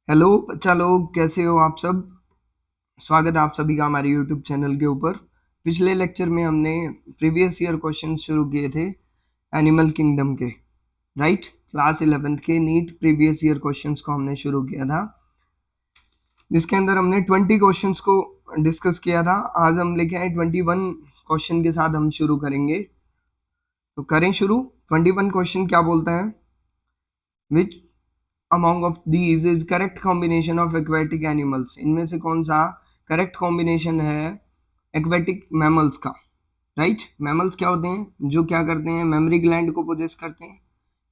Hello बच्चा लोग, कैसे हो आप सब। स्वागत है आप सभी का हमारे यूट्यूब चैनल के ऊपर। पिछले लेक्चर में हमने प्रीवियस ईयर क्वेश्चन शुरू किए थे एनिमल किंगडम के, राइट। क्लास 11th के नीट प्रीवियस ईयर क्वेश्चंस को हमने शुरू किया था, जिसके अंदर हमने 20 क्वेश्चंस को डिस्कस किया था। आज हम लेके आए 21 क्वेश्चन के साथ हम शुरू करेंगे। तो करें शुरू। 21 क्वेश्चन क्या बोलता है, विच among of these is correct combination of aquatic animals। इनमें से कौन सा करेक्ट कॉम्बिनेशन है एक्वेटिक मैमल्स का, राइट। मैमल्स क्या होते हैं, जो क्या करते हैं, मेमोरी ग्लैंड को पोजेस करते हैं,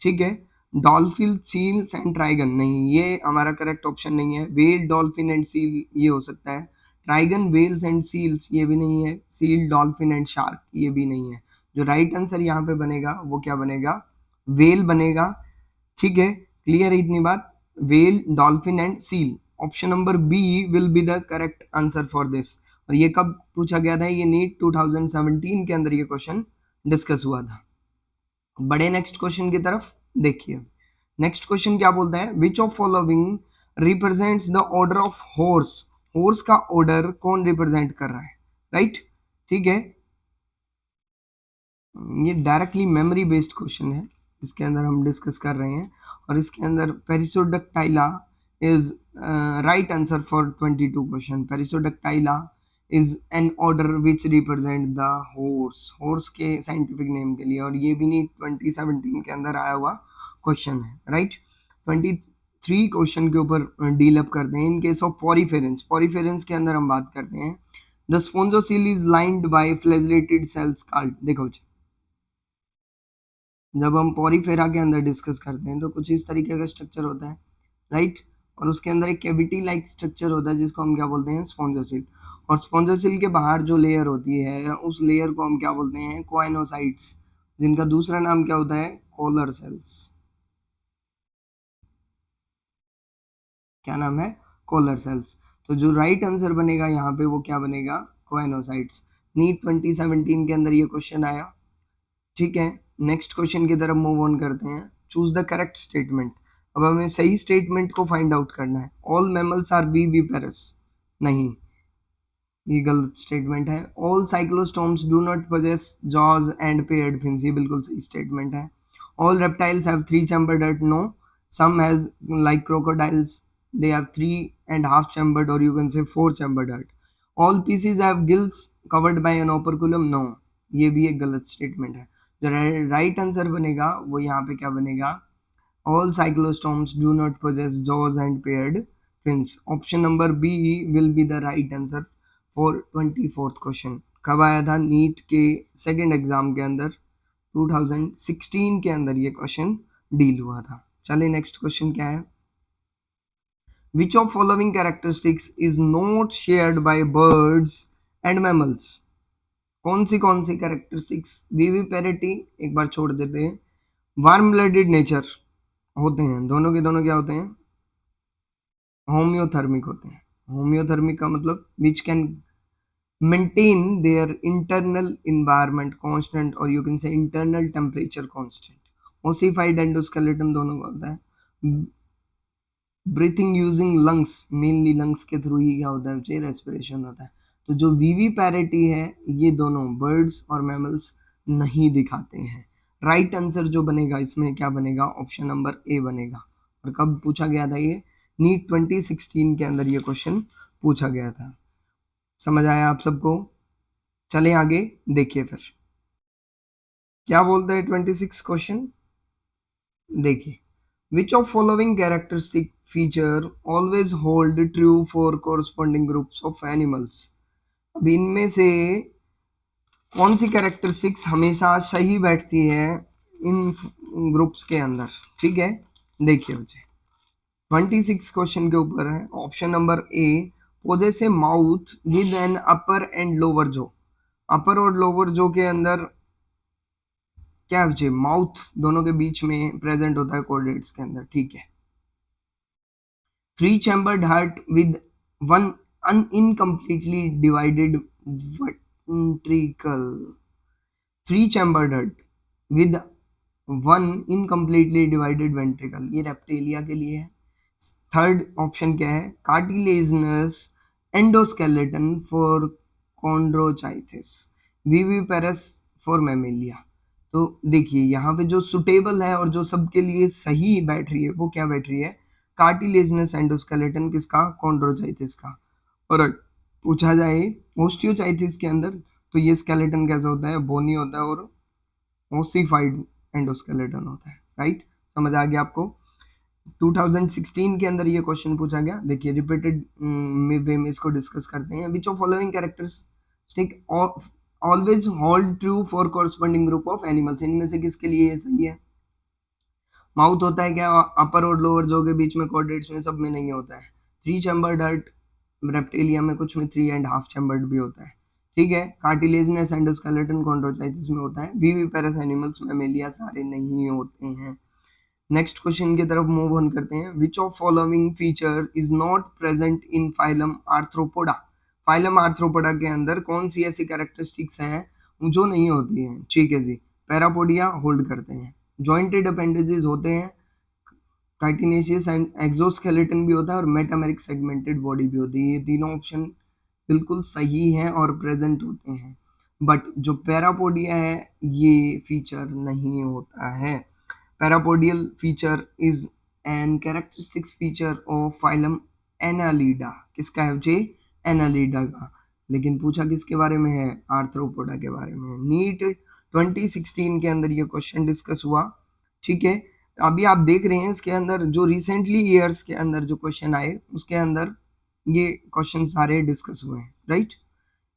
ठीक है। डॉल्फिन, सील्स एंड ट्राइगन, नहीं ये हमारा करेक्ट ऑप्शन नहीं है। वेल, डॉल्फिन एंड सील ये हो सकता है। ट्राइगन, वेल्स एंड सील्स ये भी नहीं है। सील, डॉल्फिन एंड शार्क ये भी नहीं है। जो राइट आंसर यहाँ पे बनेगा वो क्या बनेगा, वेल बनेगा, ठीक है। क्लियर है इतनी बात। Well, dolphin and seal, option number B will be the correct answer for this. और ये कब पूछा गया था, ये नीट 2017 के अंदर ये क्वेश्चन डिस्कस हुआ था। बड़े नेक्स्ट क्वेश्चन की तरफ देखिए। नेक्स्ट क्वेश्चन क्या बोलता है, विच of following represents the order of horse. Horse का ऑर्डर कौन रिप्रेजेंट कर रहा है, राइट, ठीक है। ये डायरेक्टली मेमोरी बेस्ड क्वेश्चन है, इसके अंदर हम डिस्कस कर रहे हैं। और इसके अंदर perissodactyla is right answer for 22 question. Perissodactyla is an order which represent the horse, horse के साइंटिफिक नेम के लिए। और ये भी नहीं 2017 के अंदर आया हुआ क्वेश्चन है, राइट। 23 क्वेश्चन के ऊपर डील अप करते हैं। In case of poriferans, poriferans के अंदर हम बात करते हैं। The स्पोंजोसील is lined by flagellated cells called. देखो जी, जब हम पॉरीफेरा के अंदर डिस्कस करते हैं तो कुछ इस तरीके का स्ट्रक्चर होता है, राइट। और उसके अंदर एक कैविटी लाइक स्ट्रक्चर होता है जिसको हम क्या बोलते हैं, स्पॉन्जोसिल। और स्पॉन्जोसिल के बाहर जो लेयर होती है उस लेयर को हम क्या बोलते हैं, क्वाइनोसाइट्स, जिनका दूसरा नाम क्या होता है, कॉलर सेल्स। क्या नाम है, कॉलर सेल्स। तो जो राइट आंसर बनेगा यहाँ पे वो क्या बनेगा, क्वाइनोसाइट्स। नीट 2017 के अंदर ये क्वेश्चन आया, ठीक है। नेक्स्ट क्वेश्चन की तरफ मूव ऑन करते हैं। Choose the correct statement. अब हमें सही स्टेटमेंट को फाइंड आउट करना है। ऑल मैमल्स आर विविपेरस, नहीं ये गलत स्टेटमेंट है। All cyclostomes do not possess jaws and paired fins, ये बिल्कुल सही स्टेटमेंट है। All reptiles have three chambered head, no. Some has like crocodiles, they have 3.5 chambered, or you can say 4 chambered heart. All species have gills covered by an operculum, no, ये भी एक गलत statement है। जो right answer बनेगा वो यहाँ पे क्या बनेगा, all cyclostomes do not possess jaws and paired fins। Option number B will be the right answer for 24th question. कब आया था, नीट के सेकंड एग्जाम के अंदर 2016 के अंदर ये क्वेश्चन डील हुआ था। चलिए नेक्स्ट क्वेश्चन क्या है, विच of following characteristics is not shared by birds and mammals. कौन सी कैरेक्टरिस्टिक्स, विविपेरिटी एक बार छोड़ देते हैं, वार्म ब्लडेड नेचर होते हैं, दोनों के दोनों क्या होते हैं, होम्योथर्मिक होते हैं। होम्योथर्मिक का मतलब which can maintain their internal environment constant, और you can say internal temperature constant. Ossified endoskeleton दोनों का होता है। Breathing using lungs, mainly lungs के थ्रू ही क्या होता है बच्चे, रेस्पिरेशन होता है। तो जो विविपैरिटी है ये दोनों बर्ड्स और मैमल्स नहीं दिखाते हैं। राइट आंसर जो बनेगा इसमें क्या बनेगा, ऑप्शन नंबर ए बनेगा। और कब पूछा गया था ये, नीट 2016 के अंदर ये क्वेश्चन पूछा गया था। समझ आया आप सबको। चले आगे देखिए फिर क्या बोलता है 26 क्वेश्चन। देखिए, which of following characteristic feature always hold true for corresponding groups of animals। अब इनमें से कौन सी कैरेक्टरिस्टिक्स हमेशा सही बैठती है इन ग्रुप्स के अंदर, ठीक है। देखिए बच्चे 26 क्वेश्चन के ऊपर है। Option number A, poses A mouth with an upper and lower जो। अपर और लोअर जो के अंदर क्या बच्चे, माउथ दोनों के बीच में प्रेजेंट होता है कोऑर्डिनेट्स के अंदर, ठीक है। Three chambered heart with one incompletely divided ventricle। Three chambered heart with one incompletely divided ventricle, ये रेप्टेलिया के लिए है। थर्ड ऑप्शन क्या है, cartilaginous endoskeleton for chondrichthyes, viviparous for mammalia. तो देखिए यहाँ पे जो सुटेबल है और जो सबके लिए सही बैठ रही है वो क्या बैठ रही है, कार्टिलेजिनस एंडोस्केलेटन किसका, कॉन्ड्रोचाइथिस का। और अगर पूछा जाए ओस्टियोचाइथिस के अंदर तो ये स्केलेटन कैसा होता है, बोनी होता है और ओसिफाइड एंडोस्केलेटन होता है, राइट। समझ आ गया आपको। 2016 के अंदर ये क्वेश्चन पूछा गया। देखिए रिपीटेड वे में इसको डिस्कस करते हैं। Which of following characteristic always hold true for corresponding group of animals, इनमें से किसके लिए ये सही है। माउथ होता है क्या, अपर और लोअर जो के बीच में कोऑर्डिनेट्स में सब में नहीं होता है। 3 चैम्बर्ड हर्ट रेप्टिलिया में कुछ में 3.5 चैम्बर्ड भी होता है, ठीक है। कार्टिलेजिनस एंडोस्केलेटन कॉन्ड्रोचाइटिस में होता है। विविपेरस एनिमल्स मैमेलिया सारे नहीं होते हैं। नेक्स्ट क्वेश्चन की तरफ मूव ऑन करते हैं। Which of following feature is not present in phylum arthropoda, phylum arthropoda के अंदर कौन सी ऐसी कैरेक्टरिस्टिक्स हैं जो नहीं होती हैं, ठीक है जी। पैरापोडिया होल्ड करते हैं, जॉइंटेड अपेंडेजेस होते हैं, काइटिनेशियस एंड एक्सोस्केलेटन भी होता है और मेटामेरिक सेगमेंटेड बॉडी भी होती है। ये तीनों ऑप्शन बिल्कुल सही हैं और प्रेजेंट होते हैं, बट जो पैरापोडिया है ये फीचर नहीं होता है। Parapodial feature is an characteristic feature of phylum annelida, किसका है जी, एनालिडा का। लेकिन पूछा किसके बारे में है, आर्थ्रोपोडा के बारे में। नीट 2016 के अंदर ये क्वेश्चन डिस्कस हुआ, ठीक है। अभी आप देख रहे हैं इसके अंदर जो रिसेंटली ईयर्स के अंदर जो क्वेश्चन आए उसके अंदर ये क्वेश्चन सारे डिस्कस हुए हैं, राइट।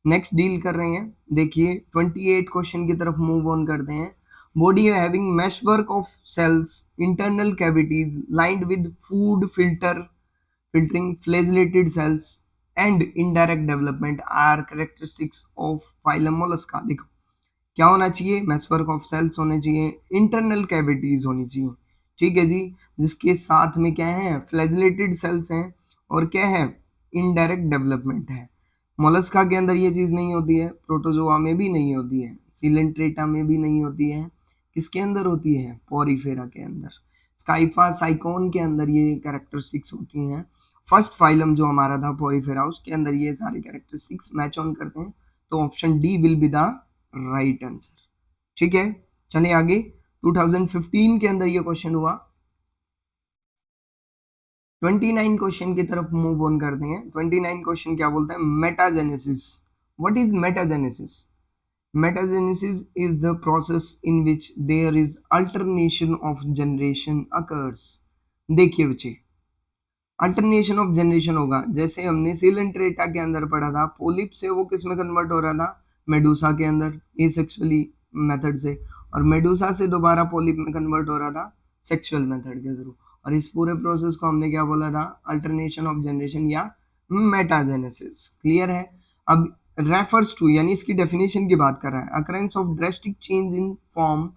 नेक्स्ट डील कर रहे हैं, देखिए 28 क्वेश्चन की तरफ मूव ऑन करते हैं। Body having meshwork of cells, internal cavities lined with food filtering flagellated cells and indirect development are characteristics of phylum mollusca। देखो क्या होना चाहिए, मेसवर्क ऑफ सेल्स होने चाहिए, इंटरनल कैविटीज होनी चाहिए, ठीक है जी। जिसके साथ में क्या है, फ्लैजिलेटेड सेल्स हैं और क्या है, इनडायरेक्ट डेवलपमेंट है। मोलस्का के अंदर ये चीज नहीं होती है, प्रोटोजोआ में भी नहीं होती है, सिलेंट्रेटा में भी नहीं होती है, किसके अंदर होती है, पोरीफेरा के अंदर। स्काइफा साइकोन के अंदर ये कैरेक्टरिस्टिक्स होती हैं। फर्स्ट फाइलम जो हमारा था पोरीफेरा उसके अंदर ये सारे कैरेक्टरिस्टिक्स मैच ऑन करते हैं, तो option D will be the right answer, ठीक है। चलिए आगे 2015 के अंदर ये क्वेश्चन हुआ। 29 क्वेश्चन की तरफ मूव ऑन करते हैं। 29 क्वेश्चन क्या बोलता है, metagenesis. What is metagenesis, metagenesis is the process in which there is alternation of generation occurs. देखिए बच्चे, अल्टरनेशन ऑफ जनरेशन होगा, जैसे हमने सिलेंट्रेटा के अंदर पढ़ा था, पोलिप से वो किस में कन्वर्ट हो रहा था, मेडूसा के अंदर एसेक्सुअली मेथड से, और मेडूसा से दोबारा पोलिप में कन्वर्ट हो रहा था सेक्सुअल मेथड के थ्रू। और इस पूरे प्रोसेस को हमने क्या बोला था, अल्टरनेशन ऑफ जनरेशन या मेटाजेनेसिस। क्लियर है। अब रेफर्स टू यानी इसकी डेफिनेशन की बात कर रहा है, occurrence of drastic change in form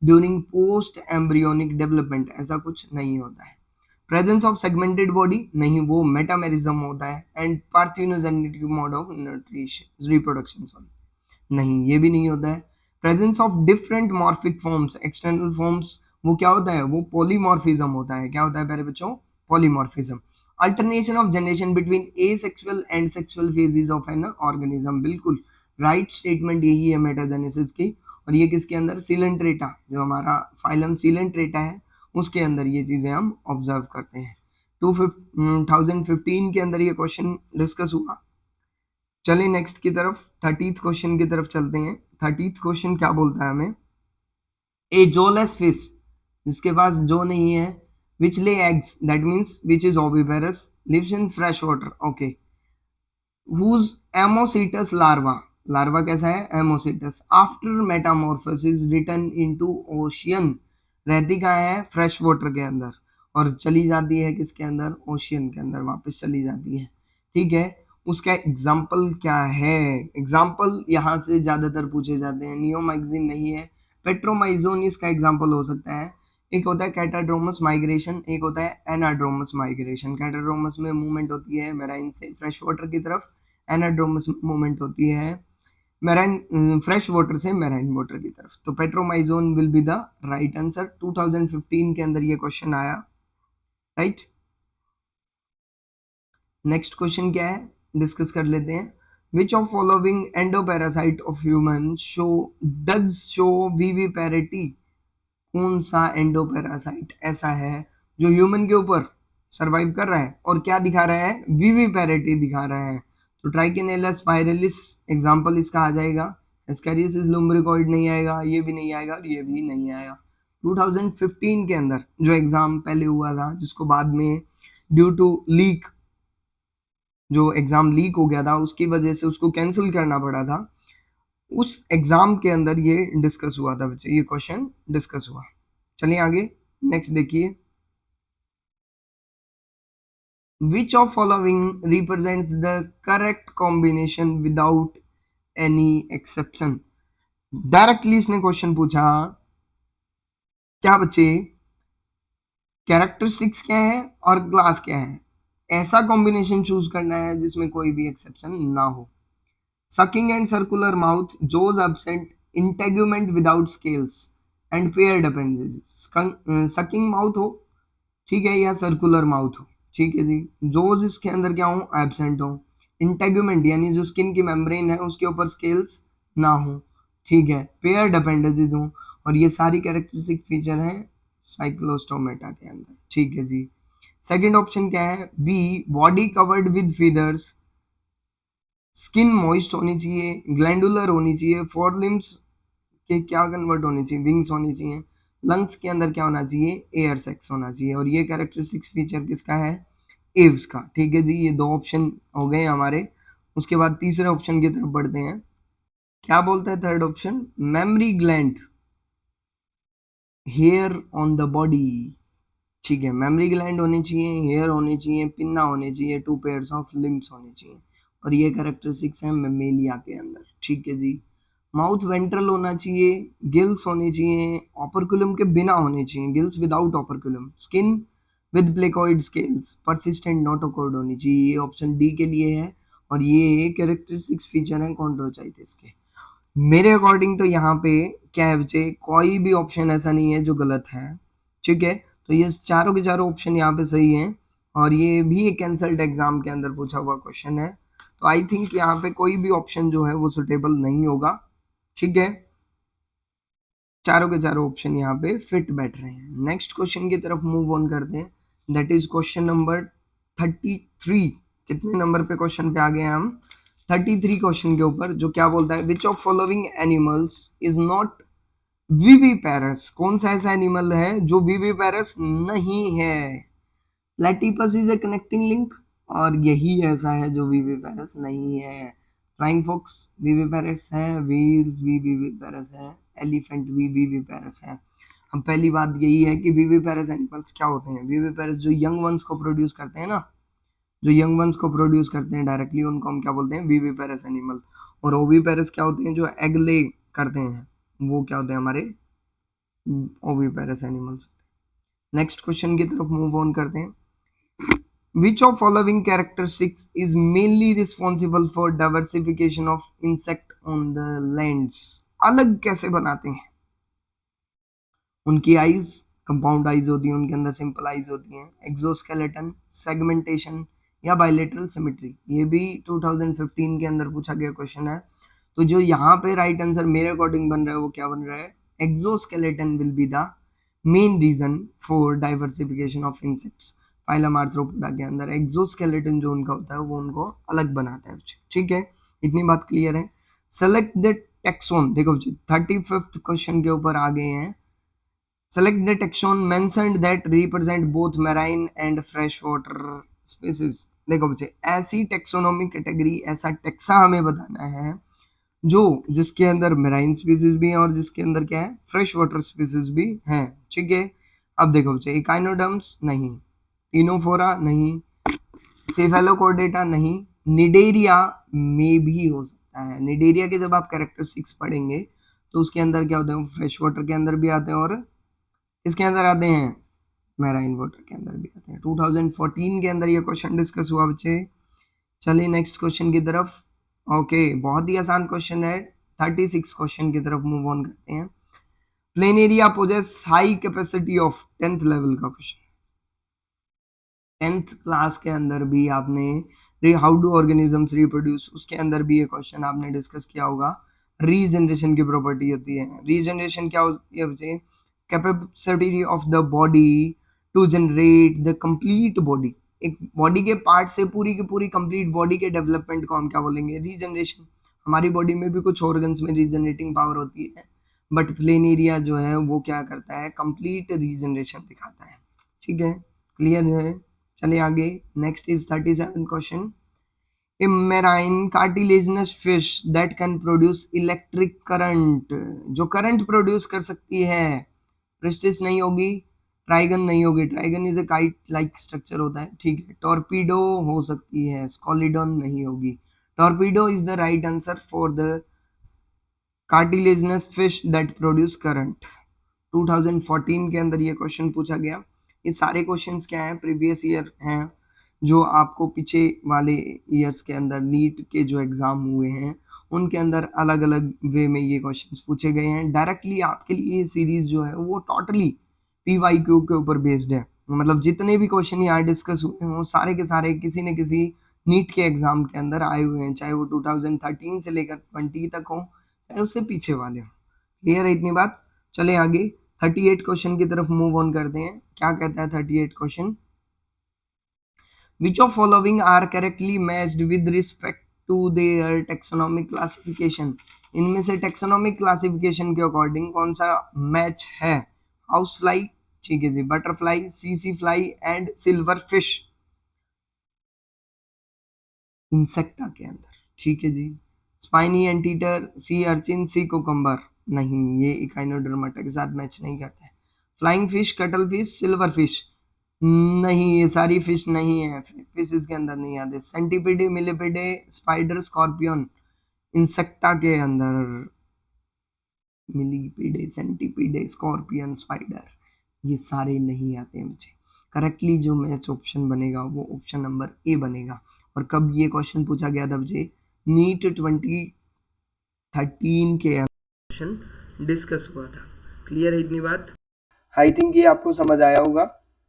during post embryonic development, ऐसा कुछ नहीं होता है। प्रेजेंस ऑफ सेगमेंटेड बॉडी नहीं, वो मेटामेरिज्म होता है। And parthenogenetic mode of nutrition reproduction, sorry, नहीं ये भी नहीं होता है। Presence of different morphic forms, external forms, वो क्या होता है, वो पॉलीमॉर्फिज्म होता है। क्या होता है प्यारे बच्चों, polymorphism. Alternation of generation between asexual and sexual phases of an organism, बिल्कुल राइट स्टेटमेंट यही है मेटाजेनेसिस की। और ये किसके अंदर, सिलेंट्रेटा, जो हमारा फाइलम सिलेंट्रेटा है उसके अंदर ये चीजें हम ऑब्जर्व करते हैं। 2015 के अंदर ये क्वेश्चन डिस्कस हुआ। चलिए नेक्स्ट की तरफ 30th क्वेश्चन की तरफ चलते हैं। 30th क्वेश्चन क्या बोलता है हमें, ए जोलेस फिश, जिसके पास जो नहीं है, which lay eggs, that means which is oviparous, lives in fresh water, okay. whose ammocoetes larva, larva कैसा है, ammocoetes, after metamorphosis return into ocean, रहती कहाँ है, फ्रेश वाटर के अंदर, और चली जाती है किसके अंदर, ओशियन के अंदर वापस चली जाती है, ठीक है। उसका एग्जाम्पल क्या है, एग्जाम्पल यहाँ से ज्यादातर पूछे जाते हैं। नियोमैक्सिन नहीं है, पेट्रोमाइजोन इसका एग्जाम्पल हो सकता है। एक होता है कैटाड्रोमस माइग्रेशन, एक होता है एनाड्रोमस माइग्रेशन। कैटाड्रोमस में मूवमेंट होती है मेराइन से फ्रेश वाटर की तरफ, एनाड्रोमस मूवमेंट होती है मेराइन फ्रेश वाटर से मेराइन वाटर की तरफ। तो Petromyzon will be the right answer. 2015 के अंदर ये क्वेश्चन आया, राइट। नेक्स्ट क्वेश्चन क्या है डिस्कस कर लेते हैं। Which of following endoparasite of human show viviparity. कौन सा एंडोपैरासाइट ऐसा है जो ह्यूमन के ऊपर सरवाइव कर रहा है और क्या दिखा रहा है, विविपैरिटी दिखा रहा है। तो ट्राइकेनेला स्पाइरलिस एग्जांपल इसका आ जाएगा। एस्कैरियोसिस लुम्ब्रिकॉइड नहीं आएगा, ये भी नहीं आएगा और ये भी नहीं आएगा। 2015 के अंदर जो एग्जाम पहले हुआ था, जिसको बाद में ड्यू टू लीक, जो एग्जाम लीक हो गया था उसकी वजह से उसको कैंसिल करना पड़ा था, उस एग्जाम के अंदर ये डिस्कस हुआ था बच्चे, ये क्वेश्चन डिस्कस हुआ। चलिए आगे नेक्स्ट देखिए। विच of following represents the correct combination without any exception. Directly इसने क्वेश्चन पूछा, क्या बच्चे कैरेक्टरिस्टिक्स क्या है और क्लास क्या है, ऐसा कॉम्बिनेशन चूज करना है जिसमें कोई भी एक्सेप्शन ना हो। Sucking and circular mouth, jaws absent, integument without scales and paired appendages. Sucking mouth हो, ठीक है, या सर्कुलर माउथ हो, ठीक है जी। जोज इसके अंदर क्या हो, एब्सेंट हो। इंटेगुमेंट यानी जो स्किन की मेम्ब्रेन है उसके ऊपर स्केल्स ना हो, ठीक है। पेयर्ड अपेंडेजेस हो, और ये सारी कैरेक्टरिस्टिक फीचर हैं साइक्लोस्टोमेटा के अंदर, ठीक है जी। सेकंड ऑप्शन क्या है, B, body covered with feathers, skin moist होनी चाहिए, ग्लैंडुलर होनी चाहिए, फोर लिम्स के क्या कन्वर्ट होनी चाहिए, विंग्स होनी चाहिए, लंग्स के अंदर क्या होना चाहिए, एयर सेक्स होना चाहिए। और ये कैरेक्टरिस्टिक्स फीचर किसका है, एव्स का, ठीक है जी। ये दो ऑप्शन हो गए हमारे। उसके बाद तीसरे ऑप्शन की तरफ बढ़ते हैं। क्या बोलता है third option, memory gland hair on the body, ठीक है। मेमोरी ग्लैंड होनी चाहिए, हेयर होनी चाहिए, पिन्ना होनी चाहिए, टू पेयर्स ऑफ लिम्स होनी चाहिए। और ये कैरेक्टरिस्टिक्स हैं मेमेलिया के अंदर, ठीक है जी। माउथ वेंट्रल होना चाहिए, गिल्स होनी चाहिए, ऑपरकुलम के बिना होने चाहिए, gills without operculum, skin with placoid scales, persistent notochord होनी चाहिए, ये ऑप्शन डी के लिए है। और ये कैरेक्टरिस्टिक्स फीचर है कॉन्ड्रोचाइटिस के। मेरे अकॉर्डिंग तो यहाँ पे क्या है बच्चे, कोई भी ऑप्शन ऐसा नहीं है जो गलत है, ठीक है। तो ये चारों के चारों ऑप्शन यहाँ पे सही हैं, और ये भी एक कैंसल्ड एग्जाम के अंदर पूछा हुआ क्वेश्चन है। तो आई थिंक यहाँ पे कोई भी ऑप्शन जो है वो सुटेबल नहीं होगा, ठीक है। चारों के चारों ऑप्शन यहाँ पे फिट बैठ रहे हैं। नेक्स्ट क्वेश्चन की तरफ मूव ऑन करते हैं, दैट इज क्वेश्चन नंबर 33। कितने नंबर पे क्वेश्चन पे आ गए हैं हम, 33 क्वेश्चन के ऊपर, जो क्या बोलता है, विच of following animals is not viviparous. कौन सा ऐसा एनिमल है जो विविपेरस नहीं है। Platypus is a connecting link, और यही ऐसा है जो विविपेरस नहीं है। फ्लाइंग फॉक्स विविपेरस है, व्हेल्स भी विविपेरस है, एलिफेंट भी विविपेरस है। अब पहली बात यही है कि विविपेरस एनिमल्स क्या होते हैं। विविपेरस जो यंग वंस को प्रोड्यूस करते हैं ना, जो यंग वंस को प्रोड्यूस करते हैं डायरेक्टली, उनको हम क्या बोलते हैं, विविपेरस एनिमल। और ओविपेरस क्या होते हैं, जो एग ले करते हैं, वो क्या होते हैं, हमारे ओविपेरस एनिमल्स। नेक्स्ट क्वेश्चन की तरफ मूव ऑन करते हैं। Which of following characteristics is mainly responsible for diversification of insect on the lands? अलग कैसे बनाते हैं, उनकी आईज कंपाउंड आईज होती हैं, उनके अंदर सिंपल आईज होती हैं, एक्सोस्केलेटन, सेगमेंटेशन, या बायलेटरल सिमेट्री। ये भी 2015 के अंदर पूछा गया क्वेश्चन है। तो जो यहाँ पे राइट आंसर मेरे अकॉर्डिंग बन रहा है वो क्या बन रहा है, exoskeleton will be the main reason for diversification of insects. Phylum arthropoda के अंदर एक्सोस्केलेटन जो उनका होता है वो उनको अलग बनाता है, ठीक है। इतनी बात क्लियर है। सेलेक्ट द टेक्सोन, देखो 35th क्वेश्चन के ऊपर आ गए हैं। Select the taxon mentioned that represent both marine and freshwater species। देखो बच्चे, ऐसी टेक्सोनॉमी कैटेगरी, ऐसा टेक्सा हमें बताना है जो जिसके अंदर मेराइन स्पीसीज भी हैं और जिसके अंदर क्या है, फ्रेश वाटर स्पीसीज भी हैं, ठीक है। अब देखो बच्चे, इकाइनोडर्म्स नहीं, टिनोफोरा नहीं, सेफेलोकॉर्डेटा नहीं, निडेरिया में भी हो सकता है। निडेरिया के जब आप कैरेक्टरिस्टिक्स पढ़ेंगे तो उसके अंदर क्या होते हैं, फ्रेश वाटर के अंदर भी आते हैं और इसके अंदर आते हैं, मैराइन वाटर के अंदर भी आते हैं। 2014 के अंदर ये क्वेश्चन डिस्कस हुआ बच्चे। चलिए नेक्स्ट क्वेश्चन की तरफ। ओके, बहुत ही आसान क्वेश्चन है। 36 क्वेश्चन की तरफ मूव ऑन करते हैं। Plain area possess high capacity of 10th level का क्वेश्चन। 10th क्लास के अंदर भी आपने हाउ डू ऑर्गेनिजम्स रिप्रोड्यूस, उसके अंदर भी ये क्वेश्चन आपने डिस्कस किया होगा। रीजनरेशन की प्रॉपर्टी होती है, रीजनरेशन क्या होती है बच्चे? Capacity of the body to generate the complete body, एक बॉडी के पार्ट से पूरी की पूरी कंप्लीट बॉडी के डेवलपमेंट को हम क्या बोलेंगे? रीजनरेशन। हमारी बॉडी में भी कुछ ऑर्गन्स में रीजनरेटिंग पावर होती है, बट प्लेनेरिया जो है वो क्या करता है? कंप्लीट रीजनरेशन दिखाता है। ठीक है, क्लियर है? चलिए आगे, next is 37 question. A marine cartilaginous fish that can produce electric current, जो करंट प्रोड्यूस कर सकती है, प्रेस्टिस नहीं होगी, ट्राइगन नहीं होगी, trygon is a kite like structure होता है, ठीक है। टॉर्पीडो हो सकती है, स्कॉलिडॉन नहीं होगी। Torpedo is the right answer for the cartilaginous fish that produce current. 2014 के अंदर ये क्वेश्चन पूछा गया। ये सारे क्वेश्चंस क्या हैं? प्रीवियस ईयर हैं, जो आपको पीछे वाले ईयर्स के अंदर नीट के जो एग्जाम हुए हैं उनके अंदर अलग अलग वे में ये क्वेश्चंस पूछे गए हैं। डायरेक्टली आपके लिए ये सीरीज जो है वो टोटली PYQ के ऊपर बेस्ड है, मतलब जितने भी क्वेश्चन यहाँ डिस्कस हुए हैं वो सारे के सारे किसी न किसी नीट के एग्जाम के अंदर आए हुए हैं, चाहे वो 2013 से लेकर 20 तक हो, चाहे उससे पीछे वाले हो। क्लियर है इतनी बात? चले आगे 38 क्वेश्चन की तरफ मूव ऑन करते हैं। क्या कहता है 38 question? Which of following are correctly matched with respect to their taxonomic classification? इनमें से taxonomic classification के अकॉर्डिंग कौन सा मैच है? हाउस फ्लाई, ठीक है जी, बटरफ्लाई, सीसी fly and silverfish, insecta के अंदर, ठीक है जी। Spiny anteater, sea urchin, sea cucumber, नहीं, ये इकाइनोडर्माटा के साथ मैच नहीं करता है। Flying fish, cuttlefish, silverfish, नहीं, ये सारी फिश नहीं है, फिश इसके अंदर नहीं आते। सेंटीपीडे, मिलीपीडे, स्पाइडर, स्कॉर्पियन, इंसेक्टा के अंदर मिलीपीडे, सेंटीपीडे, स्कॉर्पियन, स्पाइडर, ये सारे नहीं आते हैं मुझे। करेक्टली जो मैच ऑप्शन बनेगा वो ऑप्शन नंबर ए बनेगा। और कब ये क्वेश्चन पूछा गया था मुझे? नीट 2013 के अंदर क्वेश्चन डिस्कस हुआ था। क्लियर है इतनी बात? आई थिंक ये आपको समझ आया होगा।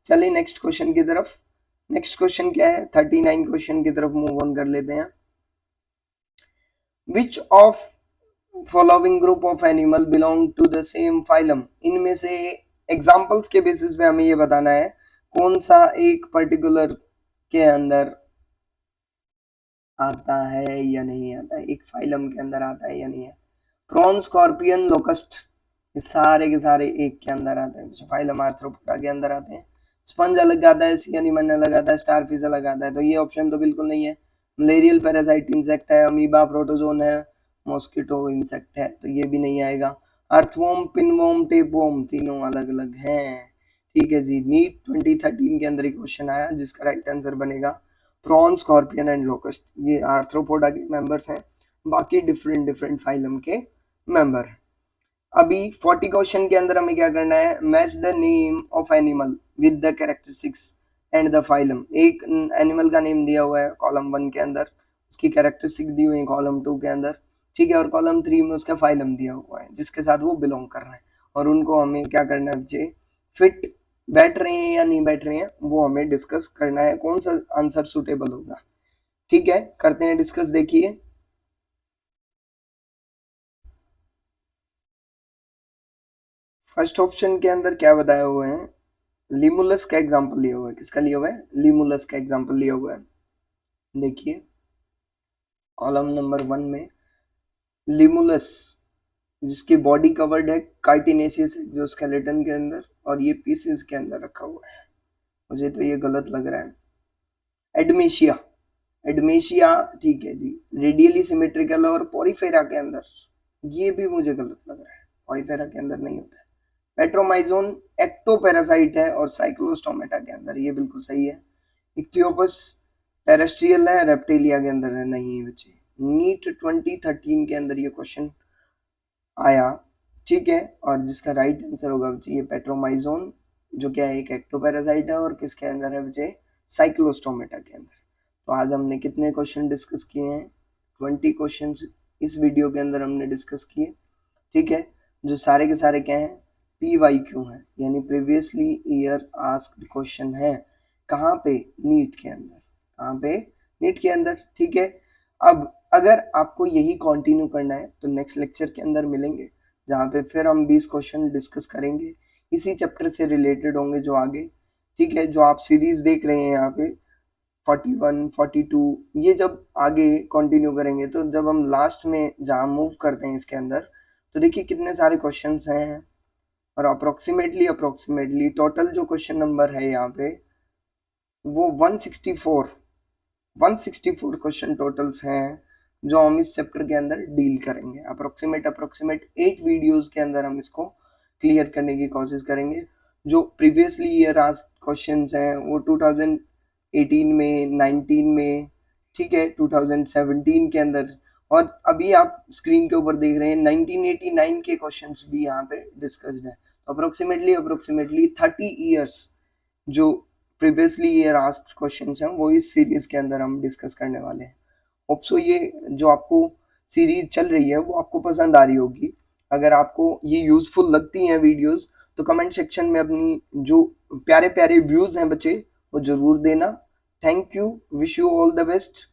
चलिए नेक्स्ट क्वेश्चन की तरफ। नेक्स्ट क्वेश्चन क्या है? 39 क्वेश्चन की तरफ मूव ऑन कर लेते हैं। Which of following group of animal belong to the same phylum? इनमें से एग्जांपल्स के बेसिस पे हमें ये बताना है कौन सा एक पर्टिकुलर के अंदर आता है या नहीं आता है, एक फाइलम के अंदर आता है या नहीं है। प्रॉन, स्कॉर्पियन, लोकस्ट, ये सारे के सारे एक के अंदर आते हैं, फाइलम आर्थ्रोपोडा के अंदर आते हैं। स्पंज अलग आता है, सी एनिमल अलग आता है, स्टारफिश अलग आता है, तो ये ऑप्शन तो बिल्कुल नहीं है। मलेरियल पैरासाइट इंसेक्ट है, अमीबा प्रोटोजोन है, मॉस्किटो इंसेक्ट है, तो ये भी नहीं आएगा। अर्थवॉर्म, पिनवॉर्म, टेपवॉर्म, तीनों अलग अलग हैं। ठीक है जी, नीट 2013 के अंदर एक क्वेश्चन आया जिसका राइट आंसर बनेगा प्रॉन, स्कॉर्पियन एंड लोकस्ट। ये आर्थ्रोपोडा के मेंबर्स हैं, बाकी डिफरेंट डिफरेंट फाइलम के मेंबर हैं। अभी 40 क्वेश्चन के अंदर हमें क्या करना है? Match the name of animal with the characteristics and the phylum. एक एनिमल का नेम दिया हुआ है कॉलम 1 के अंदर, उसकी कैरेक्टरिस्टिक दी हुई है कॉलम 2 के अंदर, ठीक है, और कॉलम 3 में उसका फाइलम दिया हुआ है जिसके साथ वो बिलोंग कर रहा है, और उनको हमें क्या करना है बच्चे? फिट बैठ रहे हैं या नहीं बैठ रहे हैं वो हमें डिस्कस करना है, कौन सा आंसर सुटेबल होगा। ठीक है, करते हैं डिस्कस। देखिए फर्स्ट ऑप्शन के अंदर क्या बताया हुआ है? लिमुलस का एग्जांपल लिया हुआ है। किसका लिया हुआ है? लिमुलस का एग्जांपल लिया हुआ है। देखिए कॉलम नंबर 1 में लिमुलस, जिसकी बॉडी कवर्ड है कार्टिनेसियस एक्सोस्केलेटन के अंदर, और ये पीसेस के अंदर रखा हुआ है। मुझे तो ये गलत लग रहा है। एडमेशिया, एडमेशिया, ठीक है जी, रेडियली सिमेट्रिकल और पोरीफेरा के अंदर, ये भी मुझे गलत लग रहा है, पोरीफेरा के अंदर नहीं होता है। पेट्रोमाइजोन एक्टोपैरासाइट है और साइक्लोस्टोमेटा के अंदर, ये बिल्कुल सही है। इक्थियोपस टेरेस्ट्रियल है, रेप्टिलिया के अंदर है, नहीं बच्चे। नीट 2013 के अंदर ये क्वेश्चन आया, ठीक है, और जिसका राइट आंसर होगा बच्चे ये पेट्रोमाइजोन, जो क्या है? एक एक्टोपैरासाइट है, और किसके अंदर है बच्चे? साइक्लोस्टोमेटा के अंदर। तो आज हमने कितने क्वेश्चन डिस्कस किए हैं? 20 क्वेश्चन इस वीडियो के अंदर हमने डिस्कस किए, ठीक है, जो सारे के सारे क्या हैं? PYQ है, यानी प्रीवियसली ईयर आस्क्ड क्वेश्चन है। कहाँ पे? नीट के अंदर। कहाँ पे? नीट के अंदर। ठीक है, अब अगर आपको यही कंटिन्यू करना है तो नेक्स्ट लेक्चर के अंदर मिलेंगे, जहाँ पे फिर हम 20 क्वेश्चन डिस्कस करेंगे, इसी चैप्टर से रिलेटेड होंगे जो आगे। ठीक है, जो आप सीरीज देख रहे हैं यहाँ पे 41, 42, ये जब आगे कंटिन्यू करेंगे तो जब हम लास्ट में जहाँ मूव करते हैं इसके अंदर, तो देखिए कितने सारे क्वेश्चंस हैं, और अप्रोक्सीमेटली टोटल जो क्वेश्चन नंबर है यहाँ पे वो 164 क्वेश्चन टोटल्स हैं जो हम इस चैप्टर के अंदर डील करेंगे। अप्रोक्सीमेट 8 वीडियोस के अंदर हम इसको क्लियर करने की कोशिश करेंगे। जो प्रीवियसली ईयर आस्क्ड क्वेश्चंस हैं वो 2018 में, 19 में, ठीक है, 2017 के अंदर, और अभी आप स्क्रीन के ऊपर देख रहे हैं 1989 के क्वेश्चंस भी यहाँ पे डिस्कस्ड है। अप्रोक्सीमेटली 30 ईयर्स जो प्रीवियसली ईयर आस्क्ड क्वेश्चंस हैं वो इस सीरीज के अंदर हम डिस्कस करने वाले हैं। होप सो ये जो आपको सीरीज चल रही है वो आपको पसंद आ रही होगी। अगर आपको ये यूजफुल लगती हैं वीडियोस तो कमेंट सेक्शन में अपनी जो प्यारे प्यारे व्यूज हैं बच्चे वो जरूर देना। Thank you, wish you all the best.